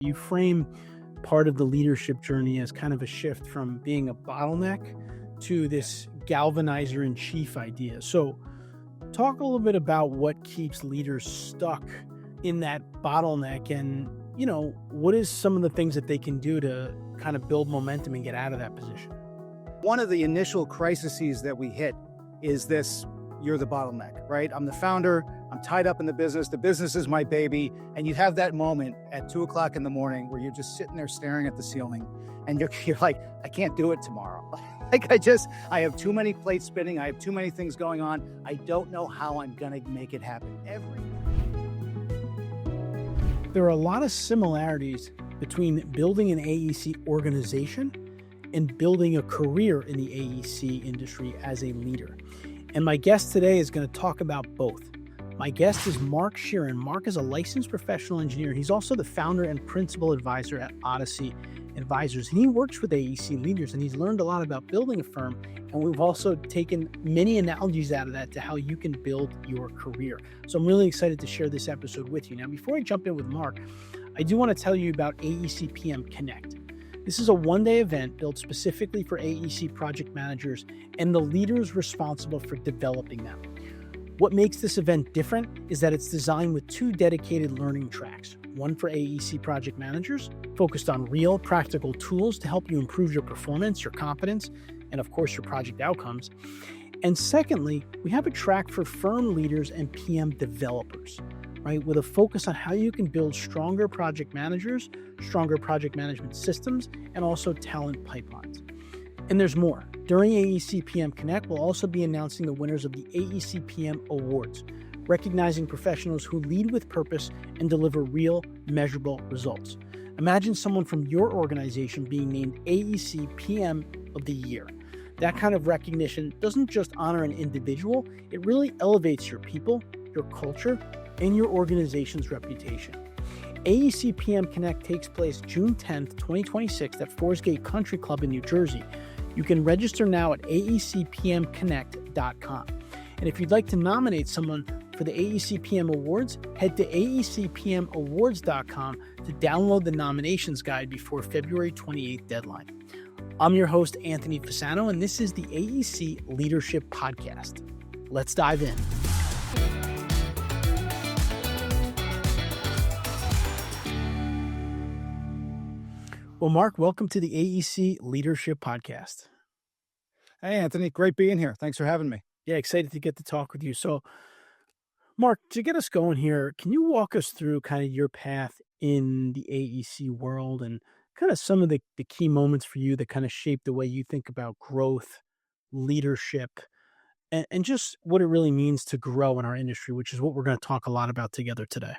You frame part of the leadership journey as kind of a shift from being a bottleneck to this galvanizer-in-chief idea. So talk a little bit about what keeps leaders stuck in that bottleneck and, what is some of the things that they can do to kind of build momentum and get out of that position? One of the initial crises that we hit is this: you're the bottleneck, right? I'm the founder. I'm tied up in the business is my baby. And you have that moment at 2:00 in the morning where you're just sitting there staring at the ceiling and you're like, I can't do it tomorrow. I have too many plates spinning. I have too many things going on. I don't know how I'm going to make it happen. There are a lot of similarities between building an AEC organization and building a career in the AEC industry as a leader. And my guest today is going to talk about both. My guest is Mark Sheeran. Mark is a licensed professional engineer. He's also the founder and principal advisor at Odyssey Advisors. And he works with AEC leaders, and he's learned a lot about building a firm. And we've also taken many analogies out of that to how you can build your career. So I'm really excited to share this episode with you. Now, before I jump in with Mark, I do want to tell you about AEC PM Connect. This is a one-day event built specifically for AEC project managers and the leaders responsible for developing them. What makes this event different is that it's designed with 2 dedicated learning tracks, one for AEC project managers, focused on real practical tools to help you improve your performance, your competence, and of course your project outcomes. And secondly, we have a track for firm leaders and PM developers, right, with a focus on how you can build stronger project managers, stronger project management systems, and also talent pipelines. And there's more. During AEC PM Connect, we'll also be announcing the winners of the AEC PM Awards, recognizing professionals who lead with purpose and deliver real, measurable results. Imagine someone from your organization being named AEC PM of the Year. That kind of recognition doesn't just honor an individual, it really elevates your people, your culture, and your organization's reputation. AEC PM Connect takes place June 10th, 2026 at Forest Gate Country Club in New Jersey. You can register now at aecpmconnect.com. And if you'd like to nominate someone for the AEC PM Awards, head to aecpmawards.com to download the nominations guide before February 28th deadline. I'm your host, Anthony Fasano, and this is the AEC Leadership Podcast. Let's dive in. Well, Mark, welcome to the AEC Leadership Podcast. Hey, Anthony, great being here. Thanks for having me. Yeah, excited to get to talk with you. So, Mark, to get us going here, can you walk us through kind of your path in the AEC world and kind of some of the key moments for you that kind of shape the way you think about growth, leadership, and just what it really means to grow in our industry, which is what we're going to talk a lot about together today.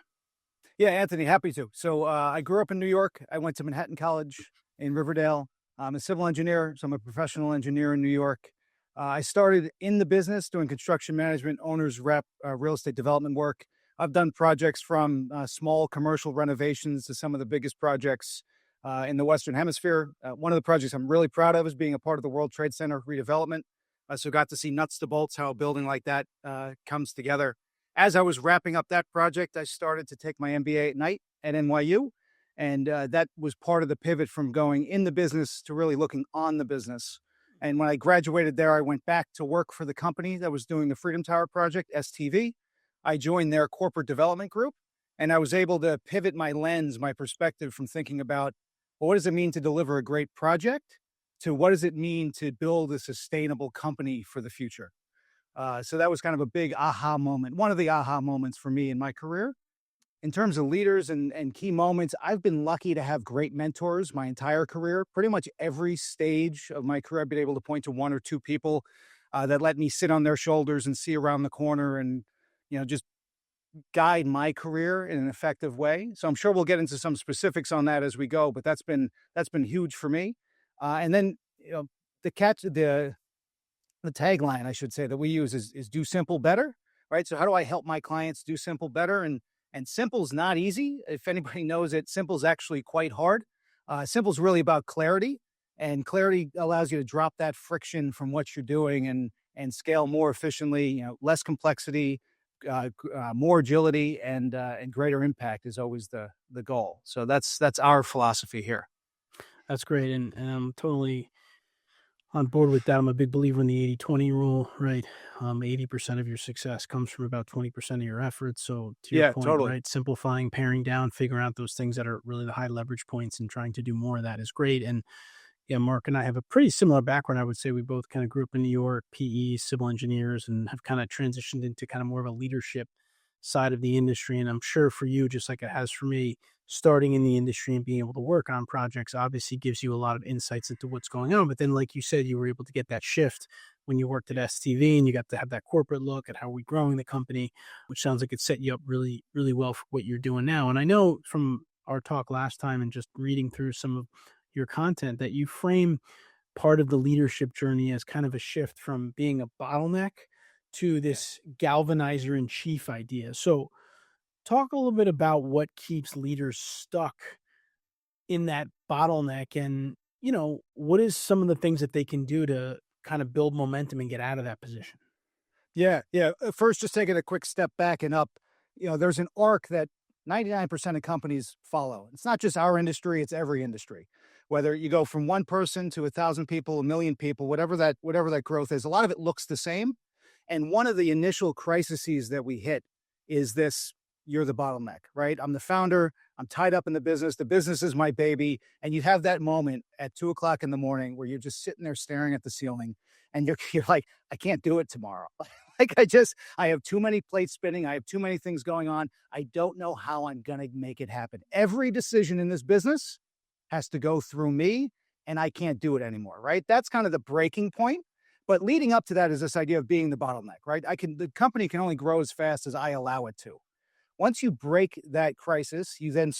Yeah, Anthony, happy to. So I grew up in New York. I went to Manhattan College in Riverdale. I'm a civil engineer, so I'm a professional engineer in New York. I started in the business doing construction management, owner's rep, real estate development work. I've done projects from small commercial renovations to some of the biggest projects in the Western Hemisphere. One of the projects I'm really proud of is being a part of the World Trade Center redevelopment. So got to see nuts to bolts how a building like that comes together. As I was wrapping up that project, I started to take my MBA at night at NYU. And that was part of the pivot from going in the business to really looking on the business. And when I graduated there, I went back to work for the company that was doing the Freedom Tower project, STV. I joined their corporate development group, and I was able to pivot my lens, my perspective from thinking about, well, what does it mean to deliver a great project to what does it mean to build a sustainable company for the future? So that was kind of a big aha moment, one of the aha moments for me in my career. In terms of leaders and key moments, I've been lucky to have great mentors my entire career. Pretty much every stage of my career, I've been able to point to 1 or 2 people that let me sit on their shoulders and see around the corner and, just guide my career in an effective way. So I'm sure we'll get into some specifics on that as we go, but that's been huge for me. And then, the tagline, I should say, that we use is do simple better, right? So how do I help my clients do simple better? And simple's not easy. If anybody knows it, simple's actually quite hard. Simple's really about clarity, and clarity allows you to drop that friction from what you're doing and scale more efficiently, less complexity, more agility and greater impact is always the goal. So that's our philosophy here. That's great. And I'm totally on board with that. I'm a big believer in the 80-20 rule, right? 80% of your success comes from about 20% of your efforts. So to your Yeah, point, totally. right? Simplifying, paring down, figuring out those things that are really the high leverage points and trying to do more of that is great. And yeah, Mark and I have a pretty similar background. I would say we both kind of grew up in New York, PE, civil engineers, and have kind of transitioned into kind of more of a leadership side of the industry. And I'm sure for you, just like it has for me, starting in the industry and being able to work on projects obviously gives you a lot of insights into what's going on. But then, like you said, you were able to get that shift when you worked at STV and you got to have that corporate look at how we're growing the company, which sounds like it set you up really, really well for what you're doing now. And I know from our talk last time and just reading through some of your content that you frame part of the leadership journey as kind of a shift from being a bottleneck to this galvanizer-in-chief idea. So talk a little bit about what keeps leaders stuck in that bottleneck and, what is some of the things that they can do to kind of build momentum and get out of that position? Yeah, yeah. First, just taking a quick step back and up, there's an arc that 99% of companies follow. It's not just our industry; it's every industry. Whether you go from one person to 1,000 people, 1,000,000 people, whatever that growth is, a lot of it looks the same. And one of the initial crises that we hit is this: you're the bottleneck, right? I'm the founder. I'm tied up in the business. The business is my baby. And you have that moment at 2 o'clock in the morning where you're just sitting there staring at the ceiling, and you're like, I can't do it tomorrow. Like I have too many plates spinning. I have too many things going on. I don't know how I'm going to make it happen. Every decision in this business has to go through me, and I can't do it anymore, right? That's kind of the breaking point. But leading up to that is this idea of being the bottleneck, right? The company can only grow as fast as I allow it to. Once you break that crisis, you then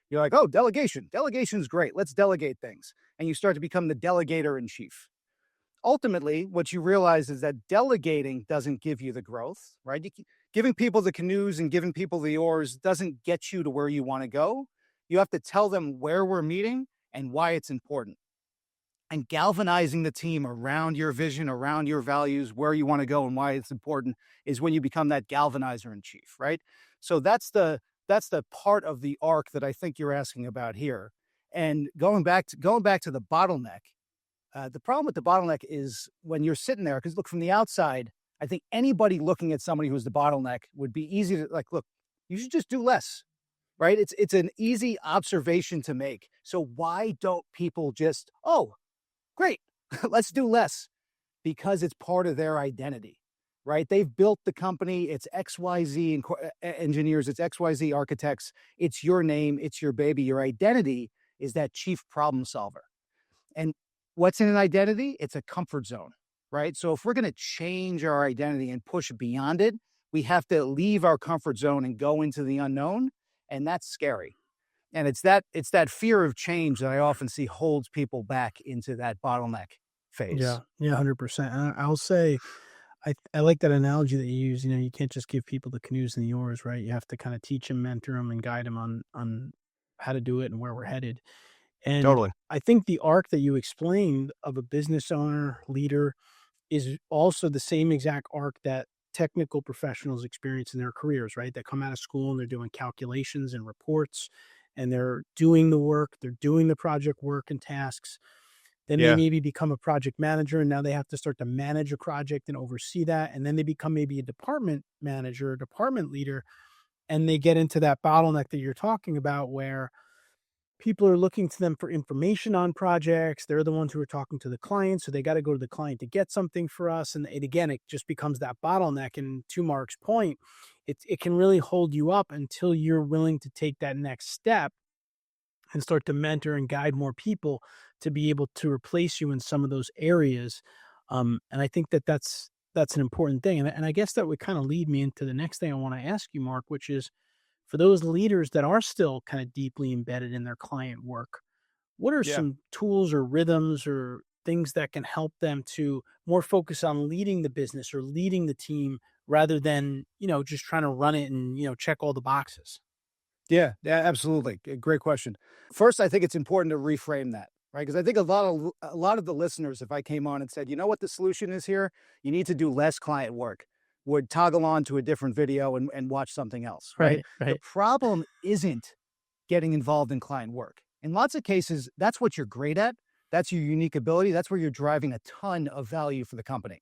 you're like, oh, delegation. Delegation's great. Let's delegate things. And you start to become the delegator-in-chief. Ultimately, what you realize is that delegating doesn't give you the growth, right? Giving people the canoes and giving people the oars doesn't get you to where you want to go. You have to tell them where we're meeting and why it's important. And galvanizing the team around your vision, around your values, where you want to go and why it's important is when you become that galvanizer-in-chief, right? So that's the part of the arc that I think you're asking about here. And going back to the bottleneck, the problem with the bottleneck is when you're sitting there, because look, from the outside, I think anybody looking at somebody who's the bottleneck would be easy to look, you should just do less, right? It's an easy observation to make. So why don't people just, oh, great, let's do less? Because it's part of their identity, right? They've built the company. It's XYZ engineers. It's XYZ architects. It's your name. It's your baby. Your identity is that chief problem solver. And what's in an identity? It's a comfort zone, right? So if we're going to change our identity and push beyond it, we have to leave our comfort zone and go into the unknown. And that's scary. And it's that fear of change that I often see holds people back into that bottleneck phase. Yeah, 100%. And I'll say, I like that analogy that you use. You can't just give people the canoes and the oars, right? You have to kind of teach them, mentor them, and guide them on how to do it and where we're headed. And Totally. I think the arc that you explained of a business owner, leader, is also the same exact arc that technical professionals experience in their careers, right? They come out of school and they're doing calculations and reports and they're doing the work, they're doing the project work and tasks. Then they Yeah. maybe become a project manager and now they have to start to manage a project and oversee that. And then they become maybe a department manager, a department leader, and they get into that bottleneck that you're talking about where people are looking to them for information on projects. They're the ones who are talking to the client. So they got to go to the client to get something for us. And again, it just becomes that bottleneck. And to Mark's point, it can really hold you up until you're willing to take that next step and start to mentor and guide more people to be able to replace you in some of those areas. And I think that's an important thing. And I guess that would kind of lead me into the next thing I want to ask you, Mark, which is, for those leaders that are still kind of deeply embedded in their client work, what are Yeah. some tools or rhythms or things that can help them to more focus on leading the business or leading the team rather than, just trying to run it and, check all the boxes? Yeah, absolutely. Great question. First, I think it's important to reframe that, right? Because I think a lot of the listeners, if I came on and said, you know what the solution is here, you need to do less client work. would toggle on to a different video and watch something else, right? Right, The right. problem isn't getting involved in client work. In lots of cases, that's what you're great at. That's your unique ability. That's where you're driving a ton of value for the company.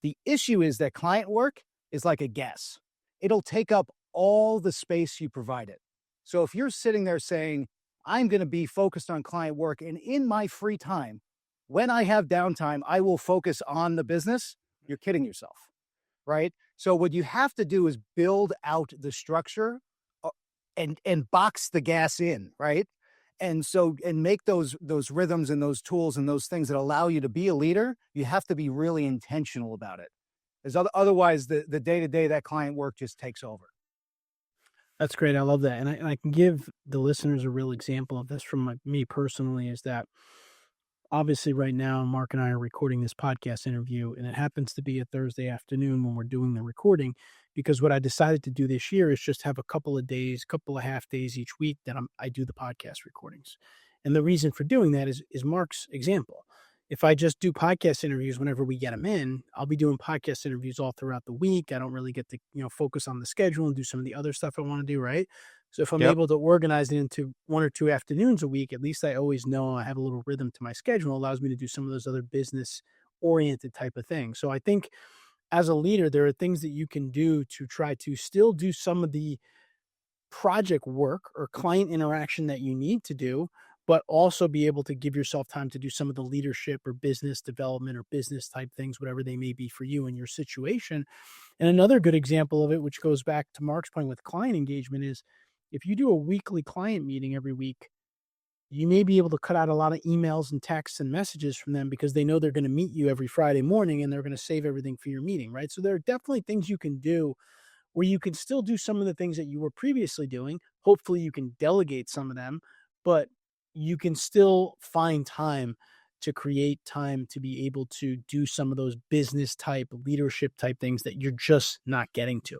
The issue is that client work is like a gas. It'll take up all the space you provide it. So if you're sitting there saying, I'm going to be focused on client work, and in my free time, when I have downtime, I will focus on the business, you're kidding yourself, right? So what you have to do is build out the structure uh, and box the gas in, right? And make those rhythms and those tools and those things that allow you to be a leader. You have to be really intentional about it. Otherwise, the day-to-day, that client work just takes over. That's great. I love that. And I can give the listeners a real example of this from me personally is that obviously right now, Mark and I are recording this podcast interview, and it happens to be a Thursday afternoon when we're doing the recording, because what I decided to do this year is just have a couple of days, couple of half days each week that I do the podcast recordings. And the reason for doing that is Mark's example. If I just do podcast interviews whenever we get them in, I'll be doing podcast interviews all throughout the week. I don't really get to, focus on the schedule and do some of the other stuff I want to do, right? So if I'm Yep. able to organize it into 1 or 2 afternoons a week, at least I always know I have a little rhythm to my schedule. It allows me to do some of those other business oriented type of things. So I think as a leader, there are things that you can do to try to still do some of the project work or client interaction that you need to do, but also be able to give yourself time to do some of the leadership or business development or business type things, whatever they may be for you in your situation. And another good example of it, which goes back to Mark's point with client engagement, is if you do a weekly client meeting every week, you may be able to cut out a lot of emails and texts and messages from them because they know they're going to meet you every Friday morning and they're going to save everything for your meeting, right? So there are definitely things you can do where you can still do some of the things that you were previously doing. Hopefully you can delegate some of them, but you can still find time to create time to be able to do some of those business type, leadership type things that you're just not getting to.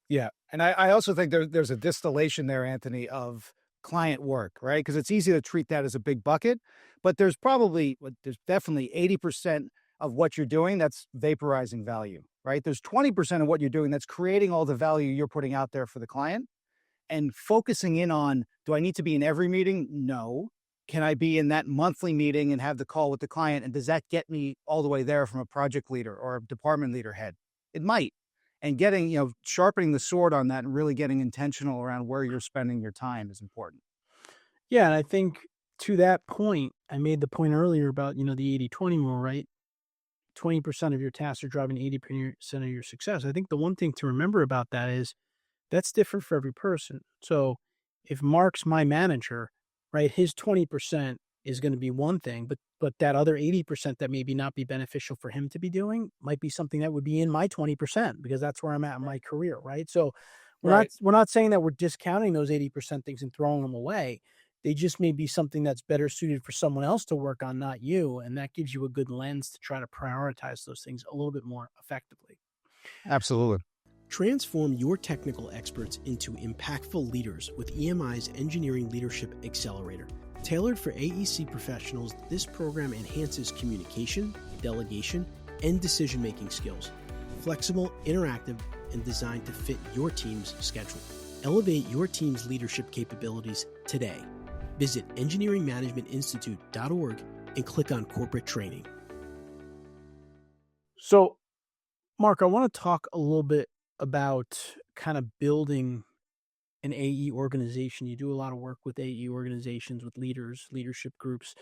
Yeah. And I also think there's a distillation there, Anthony, of client work, right? Because it's easy to treat that as a big bucket, but there's definitely 80% of what you're doing that's vaporizing value, right? There's 20% of what you're doing that's creating all the value you're putting out there for the client, and focusing in on, do I need to be in every meeting? No. Can I be in that monthly meeting and have the call with the client? And does that get me all the way there from a project leader or a department leader head? It might. And sharpening the sword on that and really getting intentional around where you're spending your time is important. Yeah. And I think to that point, I made the point earlier about, the 80-20 rule, right? 20% of your tasks are driving 80% of your success. I think the one thing to remember about that is that's different for every person. So if Mark's my manager, right, his 20% is going to be one thing, but that other 80% that maybe not be beneficial for him to be doing might be something that would be in my 20% because that's where I'm at in my career, right? So we're not saying that we're discounting those 80% things and throwing them away. They just may be something that's better suited for someone else to work on, not you. And that gives you a good lens to try to prioritize those things a little bit more effectively. Absolutely. Transform your technical experts into impactful leaders with EMI's Engineering Leadership Accelerator. Tailored for AEC professionals, this program enhances communication, delegation, and decision-making skills. Flexible, interactive, and designed to fit your team's schedule. Elevate your team's leadership capabilities today. Visit engineeringmanagementinstitute.org and click on corporate training. So, Mark, I want to talk a little bit about kind of building an AE organization. You do a lot of work with AE organizations, with leaders, leadership groups.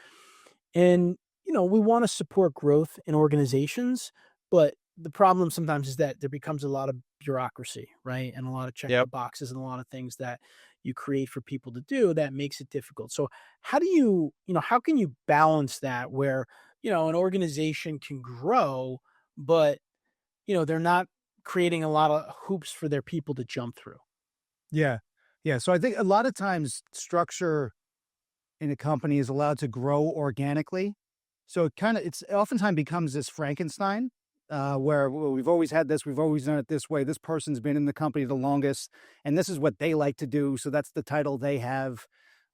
And, we want to support growth in organizations, but the problem sometimes is that there becomes a lot of bureaucracy, right? And a lot of check the boxes and a lot of things that you create for people to do that makes it difficult. So how can you balance that where, an organization can grow, but, they're not creating a lot of hoops for their people to jump through? Yeah. Yeah. So I think a lot of times structure in a company is allowed to grow organically. So it's oftentimes becomes this Frankenstein where we've always had this, we've always done it this way. This person's been in the company the longest, and this is what they like to do. So that's the title they have.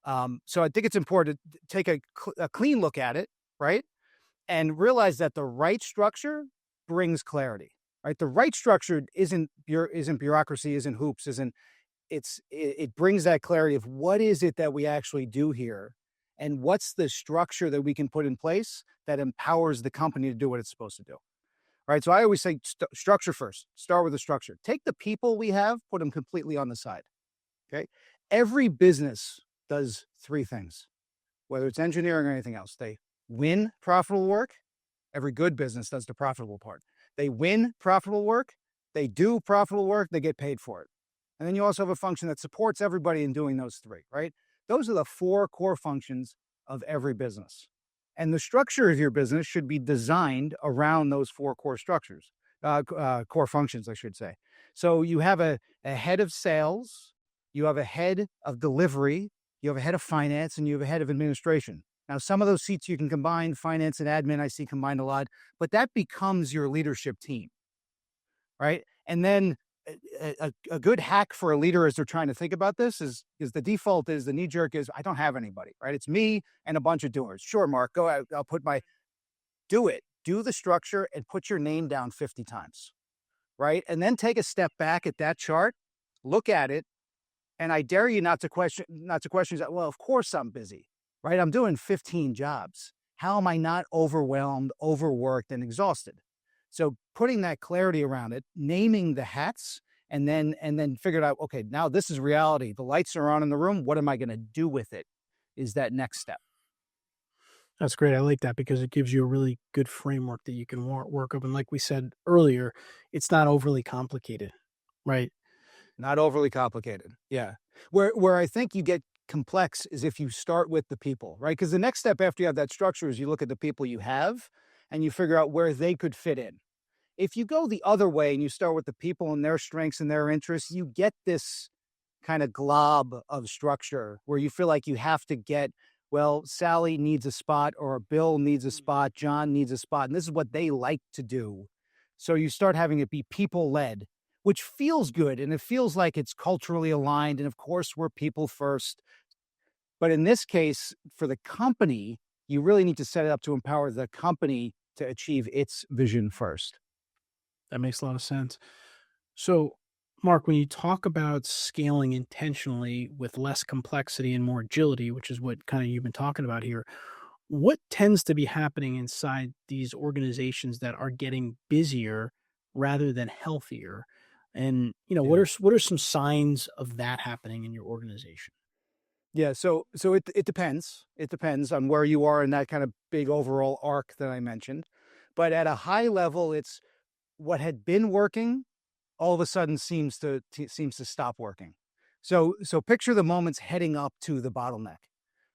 So I think it's important to take a clean look at it, right? And realize that the right structure brings clarity. right? The right structure isn't bureaucracy, isn't hoops, it brings that clarity of what is it that we actually do here, and what's the structure that we can put in place that empowers the company to do what it's supposed to do, right? So I always say structure first. Start with the structure. Take the people we have, put them completely on the side, okay? Every business does three things, whether it's engineering or anything else. They win profitable work. Every good business does the profitable part. They win profitable work. They do profitable work. They get paid for it. And then you also have a function that supports everybody in doing those three, right? Those are the four core functions of every business. And the structure of your business should be designed around those four core structures, core functions, I should say. So you have a head of sales, you have a head of delivery, you have a head of finance, and you have a head of administration. Now, some of those seats you can combine, finance and admin, I see combined a lot, but that becomes your leadership team, right? And then a good hack for a leader as they're trying to think about this is the default is, the knee jerk is, I don't have anybody, right? It's me and a bunch of doers. Sure, Mark, go out. Do it. Do the structure and put your name down 50 times, right? And then take a step back at that chart, look at it, and I dare you not to question, well, of course I'm busy, right? I'm doing 15 jobs. How am I not overwhelmed, overworked, and exhausted? So putting that clarity around it, naming the hats, and then figured out, okay, now this is reality. The lights are on in the room. What am I going to do with it? Is that next step. That's great. I like that because it gives you a really good framework that you can work up. And like we said earlier, it's not overly complicated, right? Not overly complicated. Yeah. Where I think you get complex is if you start with the people, right? Because the next step after you have that structure is you look at the people you have and you figure out where they could fit in. If you go the other way and you start with the people and their strengths and their interests, you get this kind of glob of structure where you feel like you have to get, well, Sally needs a spot, or Bill needs a spot, John needs a spot, and this is what they like to do. So you start having it be people-led, which feels good, and it feels like it's culturally aligned, and of course, we're people first. But in this case, for the company, you really need to set it up to empower the company to achieve its vision first. That makes a lot of sense. So, Mark, when you talk about scaling intentionally with less complexity and more agility, which is what kind of you've been talking about here, what tends to be happening inside these organizations that are getting busier rather than healthier? And, what are some signs of that happening in your organization? Yeah, so it depends. It depends on where you are in that kind of big overall arc that I mentioned. But at a high level, it's what had been working all of a sudden seems to stop working. So picture the moments heading up to the bottleneck,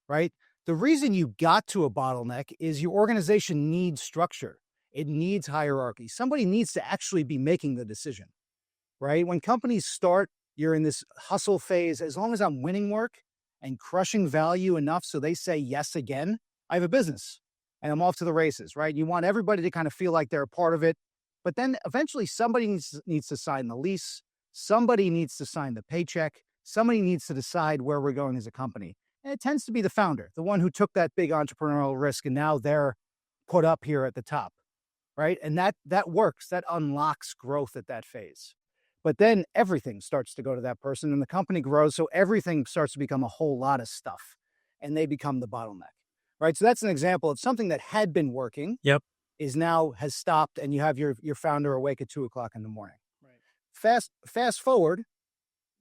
right? The reason you got to a bottleneck is your organization needs structure. It needs hierarchy. Somebody needs to actually be making the decision, right? When companies start, you're in this hustle phase. As long as I'm winning work and crushing value enough so they say yes again, I have a business and I'm off to the races, right? You want everybody to kind of feel like they're a part of it. But then eventually somebody needs to sign the lease. Somebody needs to sign the paycheck. Somebody needs to decide where we're going as a company. And it tends to be the founder, the one who took that big entrepreneurial risk, and now they're put up here at the top, right? And that works. That unlocks growth at that phase. But then everything starts to go to that person and the company grows. So everything starts to become a whole lot of stuff and they become the bottleneck, right? So that's an example of something that had been working. Yep. Has stopped, and you have your founder awake at 2:00 in the morning. Right. Fast forward,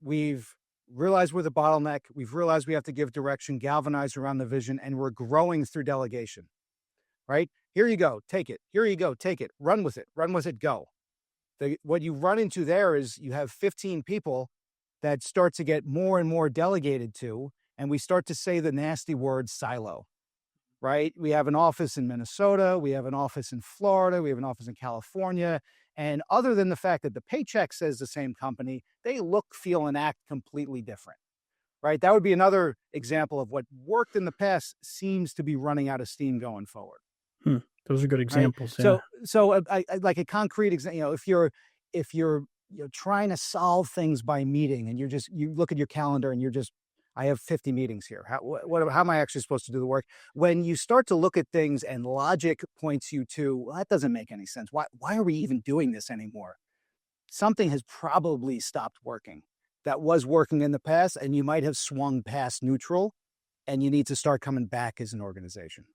we've realized we're the bottleneck. We've realized we have to give direction, galvanize around the vision, and we're growing through delegation, right? Here you go, take it. Here you go, take it. Run with it, go. What you run into there is you have 15 people that start to get more and more delegated to, and we start to say the nasty word silo. Right? We have an office in Minnesota. We have an office in Florida. We have an office in California. And other than the fact that the paycheck says the same company, they look, feel, and act completely different, right? That would be another example of what worked in the past seems to be running out of steam going forward. Those are good examples. Right? Yeah. So I like a concrete example, if you're trying to solve things by meeting and you look at your calendar and you're just I have 50 meetings here. How am I actually supposed to do the work? When you start to look at things and logic points you to, well, that doesn't make any sense. Why are we even doing this anymore? Something has probably stopped working that was working in the past, and you might have swung past neutral, and you need to start coming back as an organization.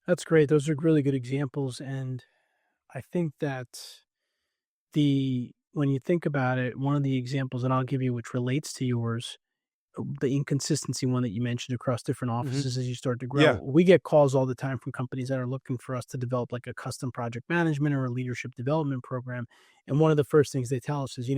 That's great. Those are really good examples. And I think that when you think about it, one of the examples that I'll give you, which relates to yours, the inconsistency one that you mentioned across different offices as you start to grow. Yeah. We get calls all the time from companies that are looking for us to develop like a custom project management or a leadership development program. And one of the first things they tell us is,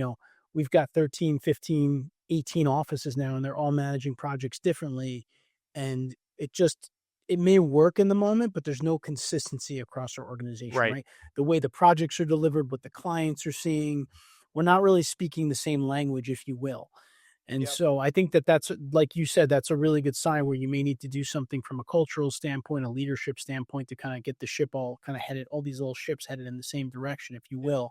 we've got 13, 15, 18 offices now, and they're all managing projects differently. And it may work in the moment, but there's no consistency across our organization, right? The way the projects are delivered, what the clients are seeing, we're not really speaking the same language, if you will. And so I think that's, like you said, that's a really good sign where you may need to do something from a cultural standpoint, a leadership standpoint, to kind of get the ship all these little ships headed in the same direction, if you will.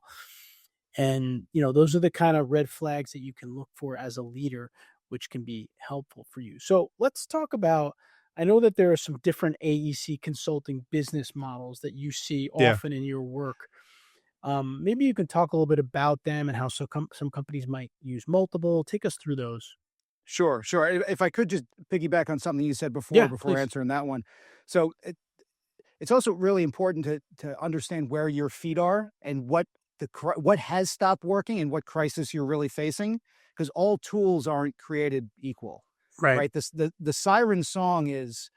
And, those are the kind of red flags that you can look for as a leader, which can be helpful for you. So let's talk about, I know that there are some different AEC consulting business models that you see often in your work. Maybe you can talk a little bit about them and how some companies might use multiple. Take us through those. Sure. If I could just piggyback on something you said before Please. answering that one. So it's also really important to understand where your feet are and what has stopped working and what crisis you're really facing, because all tools aren't created equal. Right. The siren song is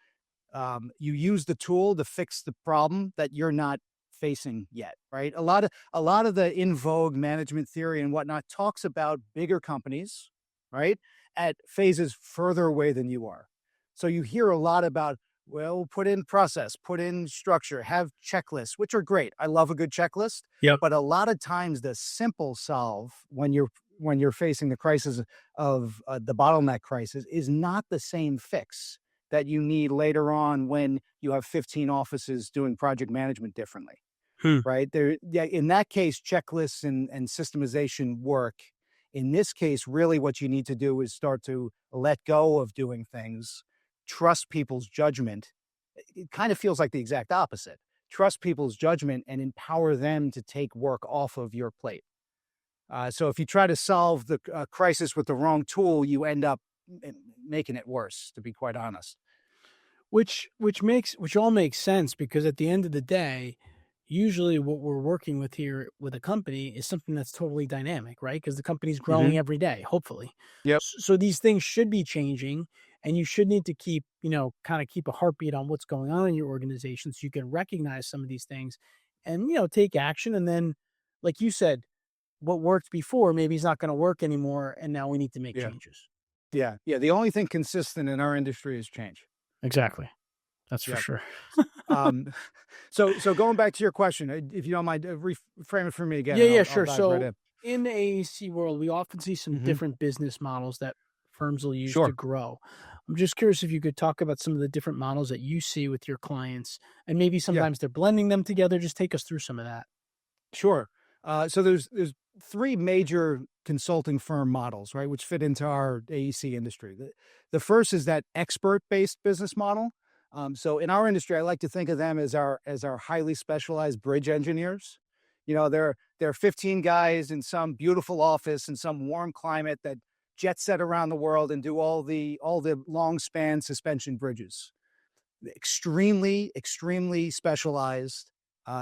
you use the tool to fix the problem that you're not facing yet, right? A lot of the in vogue management theory and whatnot talks about bigger companies, right, at phases further away than you are. So you hear a lot about, well, put in process, put in structure, have checklists, which are great. I love a good checklist. Yep. But a lot of times the simple solve when you're facing the crisis of the bottleneck crisis is not the same fix that you need later on when you have 15 offices doing project management differently. Right there. Yeah. In that case, checklists and systemization work. In this case, really what you need to do is start to let go of doing things, trust people's judgment. It kind of feels like the exact opposite. Trust people's judgment and empower them to take work off of your plate. So if you try to solve the crisis with the wrong tool, you end up making it worse, to be quite honest. Which all makes sense, because at the end of the day, usually what we're working with here with a company is something that's totally dynamic, right? Because the company's growing every day, hopefully. Yep. So these things should be changing, and you should need to keep, kind of keep a heartbeat on what's going on in your organization so you can recognize some of these things and, take action. And then, like you said, what worked before maybe is not going to work anymore, and now we need to make changes. Yeah. The only thing consistent in our industry is change. Exactly. That's for sure. So going back to your question, if you don't mind, reframe it for me again. Yeah, sure. So in the AEC world, we often see some different business models that firms will use to grow. I'm just curious if you could talk about some of the different models that you see with your clients, and maybe sometimes they're blending them together. Just take us through some of that. Sure. So there's three major consulting firm models, right, which fit into our AEC industry. The first is that expert-based business model. So in our industry, I like to think of them as our highly specialized bridge engineers. They're 15 guys in some beautiful office in some warm climate that jet set around the world and do all the long span suspension bridges. Extremely, extremely specialized.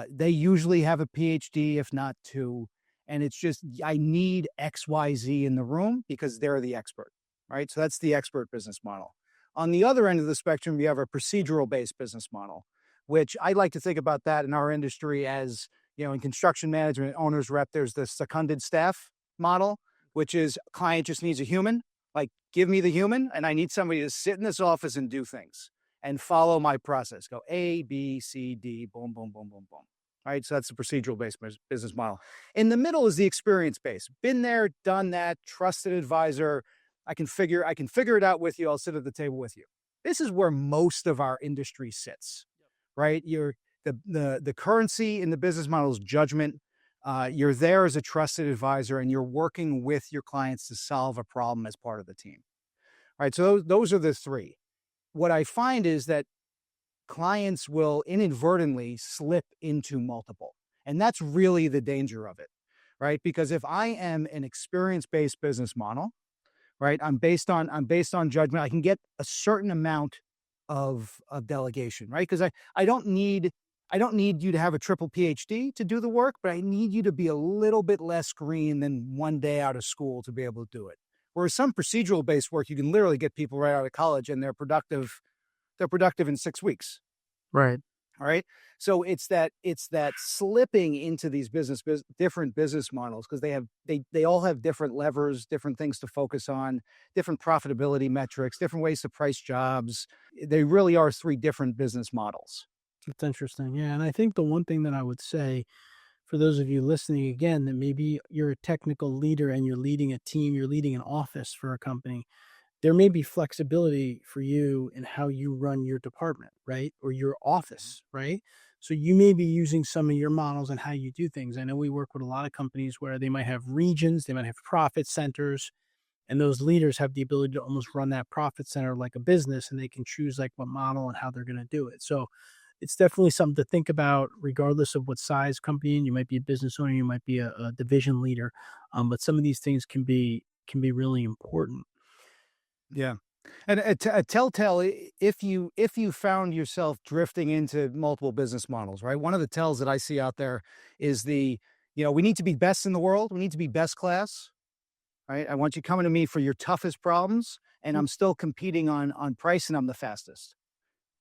They usually have a PhD, if not two. And it's just, I need XYZ in the room because they're the expert, right? So that's the expert business model. On the other end of the spectrum, you have a procedural-based business model, which I like to think about that in our industry as, in construction management, owner's rep, there's the seconded staff model, which is client just needs a human, like give me the human, and I need somebody to sit in this office and do things and follow my process. Go A, B, C, D, boom, boom, boom, boom, boom. Right, so that's the procedural-based business model. In the middle is the experience-based. Been there, done that, trusted advisor. I can figure it out with you. I'll sit at the table with you. This is where most of our industry sits, right? The currency in the business model is judgment. You're there as a trusted advisor, and you're working with your clients to solve a problem as part of the team. right? So those are the three. What I find is that clients will inadvertently slip into multiple. And that's really the danger of it, right? Because if I am an experience-based business model, right, I'm based on judgment. I can get a certain amount of delegation, right? Because I don't need you to have a triple PhD to do the work, but I need you to be a little bit less green than one day out of school to be able to do it. Whereas some procedural based work, you can literally get people right out of college and they're productive. They're productive in 6 weeks. Right. All right. So it's that slipping into these different business models, because they all have different levers, different things to focus on, different profitability metrics, different ways to price jobs. They really are three different business models. That's interesting. Yeah. And I think the one thing that I would say for those of you listening again, that maybe you're a technical leader and you're leading a team, you're leading an office for a company, there may be flexibility for you in how you run your department, right? Or your office, right? So you may be using some of your models and how you do things. I know we work with a lot of companies where they might have regions, they might have profit centers, and those leaders have the ability to almost run that profit center like a business, and they can choose like what model and how they're going to do it. So it's definitely something to think about, regardless of what size company. You might be a business owner, you might be a division leader, but some of these things can be really important. Yeah. And a telltale, if you found yourself drifting into multiple business models, right? One of the tells that I see out there is we need to be best in the world. We need to be best class, right? I want you coming to me for your toughest problems, and I'm still competing on price, and I'm the fastest,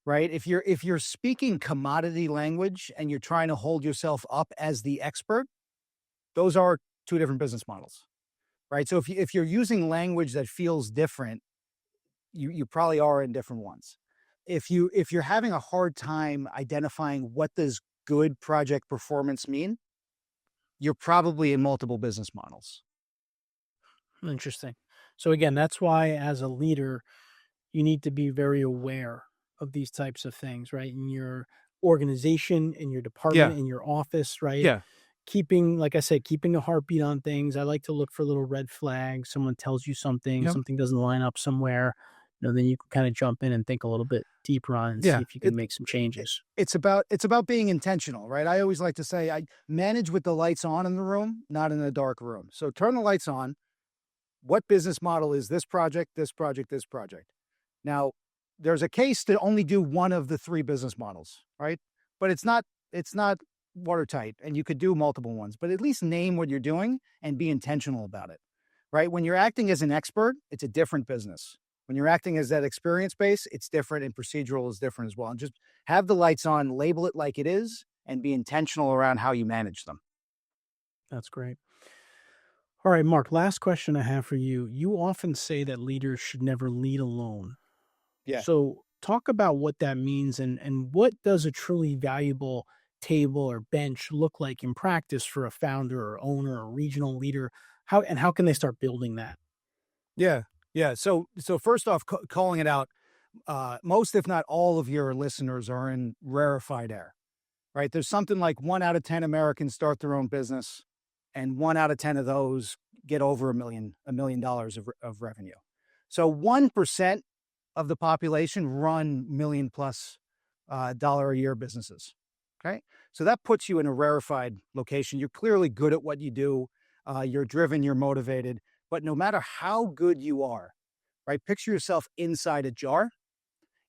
right? If you're speaking commodity language and you're trying to hold yourself up as the expert, those are two different business models, right? So if you're using language that feels different, you probably are in different ones. If you're having a hard time identifying what does good project performance mean, you're probably in multiple business models. Interesting. So again, that's why as a leader, you need to be very aware of these types of things, right? In your organization, in your department, Yeah. in your office, right? Yeah. Keeping, like I said, keeping a heartbeat on things. I like to look for little red flags. Someone tells you Yep. something doesn't line up somewhere, then you can kind of jump in and think a little bit deeper on it and see Yeah. if you can make some changes. It's about being intentional, right? I always like to say I manage with the lights on in the room, not in a dark room. So turn the lights on. What business model is this project, this project, this project? Now, there's a case to only do one of the three business models, right? But it's not watertight, and you could do multiple ones, but at least name what you're doing and be intentional about it, right? When you're acting as an expert, it's a different business. When you're acting as that experience base, it's different, and procedural is different as well. And just have the lights on, label it like it is, and be intentional around how you manage them. That's great. All right, Mark, last question I have for you. You often say that leaders should never lead alone. Yeah. So talk about what that means, and what does a truly valuable table or bench look like in practice for a founder or owner or regional leader? How can they start building that? Yeah. Yeah. So first off, calling it out, most, if not all of your listeners are in rarefied air, right? There's something like 1 out of 10 Americans start their own business, and 1 out of 10 of those get over $1 million of revenue. So 1% of the population run million plus dollar a year businesses. Okay. So that puts you in a rarefied location. You're clearly good at what you do. You're driven, you're motivated, but no matter how good you are, right? Picture yourself inside a jar.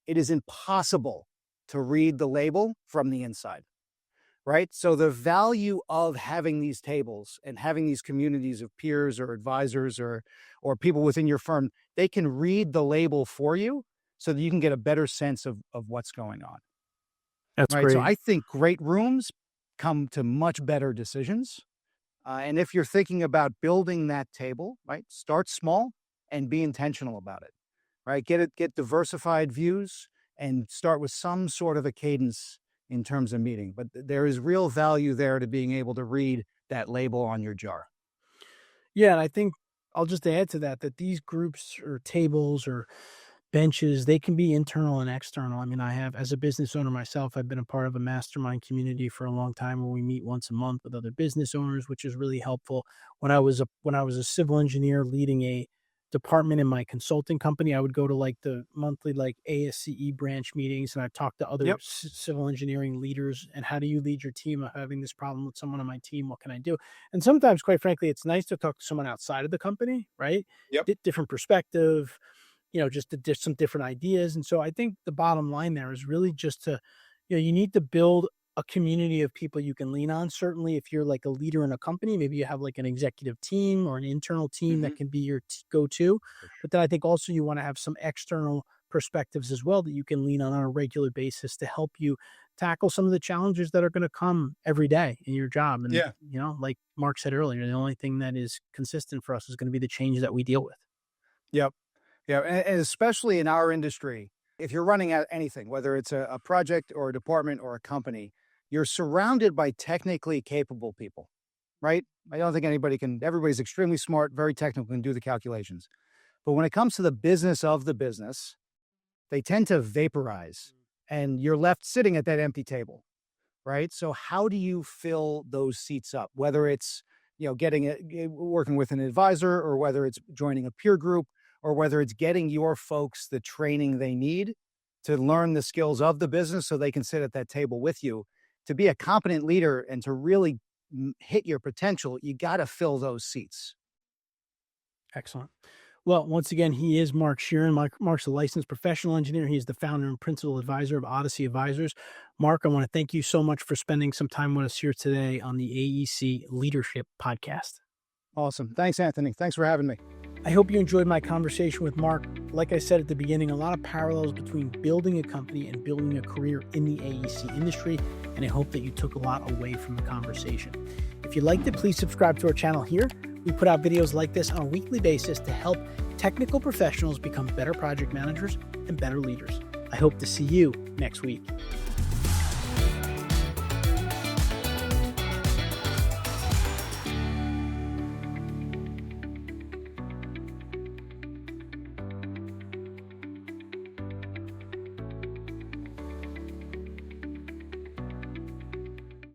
It is impossible to read the label from the inside, right? So the value of having these tables and having these communities of peers or advisors or people within your firm, they can read the label for you so that you can get a better sense of what's going on, That's right? So great. I think great rooms come to much better decisions. And if you're thinking about building that table, right, start small and be intentional about it, right? Get diversified views and start with some sort of a cadence in terms of meeting. But there is real value there to being able to read that label on your jar. Yeah, and I think I'll just add to that these groups or tables or benches, they can be internal and external. I mean, I have, as a business owner myself, I've been a part of a mastermind community for a long time where we meet once a month with other business owners, which is really helpful. When I was a civil engineer leading a department in my consulting company, I would go to like the monthly like ASCE branch meetings, and I talk to other civil engineering leaders. And how do you lead your team? I'm having this problem with someone on my team. What can I do? And sometimes, quite frankly, it's nice to talk to someone outside of the company, right? Different perspective, just some different ideas. And so I think the bottom line there is really just to, you need to build a community of people you can lean on. Certainly, if you're like a leader in a company, maybe you have like an executive team or an internal team that can be your go-to. But then I think also you want to have some external perspectives as well that you can lean on a regular basis to help you tackle some of the challenges that are going to come every day in your job. And, like Mark said earlier, the only thing that is consistent for us is going to be the change that we deal with. Yeah. And especially in our industry, if you're running at anything, whether it's a project or a department or a company, you're surrounded by technically capable people, right? I don't think everybody's extremely smart, very technical, and do the calculations. But when it comes to the business of the business, they tend to vaporize and you're left sitting at that empty table, right? So how do you fill those seats up? Whether it's, working with an advisor, or whether it's joining a peer group, or whether it's getting your folks the training they need to learn the skills of the business so they can sit at that table with you. To be a competent leader and to really hit your potential, you got to fill those seats. Excellent. Well, once again, he is Mark Sheeran. Mark's a licensed professional engineer. He is the founder and principal advisor of Odyssey Advisors. Mark, I want to thank you so much for spending some time with us here today on the AEC Leadership Podcast. Awesome. Thanks, Anthony. Thanks for having me. I hope you enjoyed my conversation with Mark. Like I said at the beginning, a lot of parallels between building a company and building a career in the AEC industry, and I hope that you took a lot away from the conversation. If you liked it, please subscribe to our channel here. We put out videos like this on a weekly basis to help technical professionals become better project managers and better leaders. I hope to see you next week.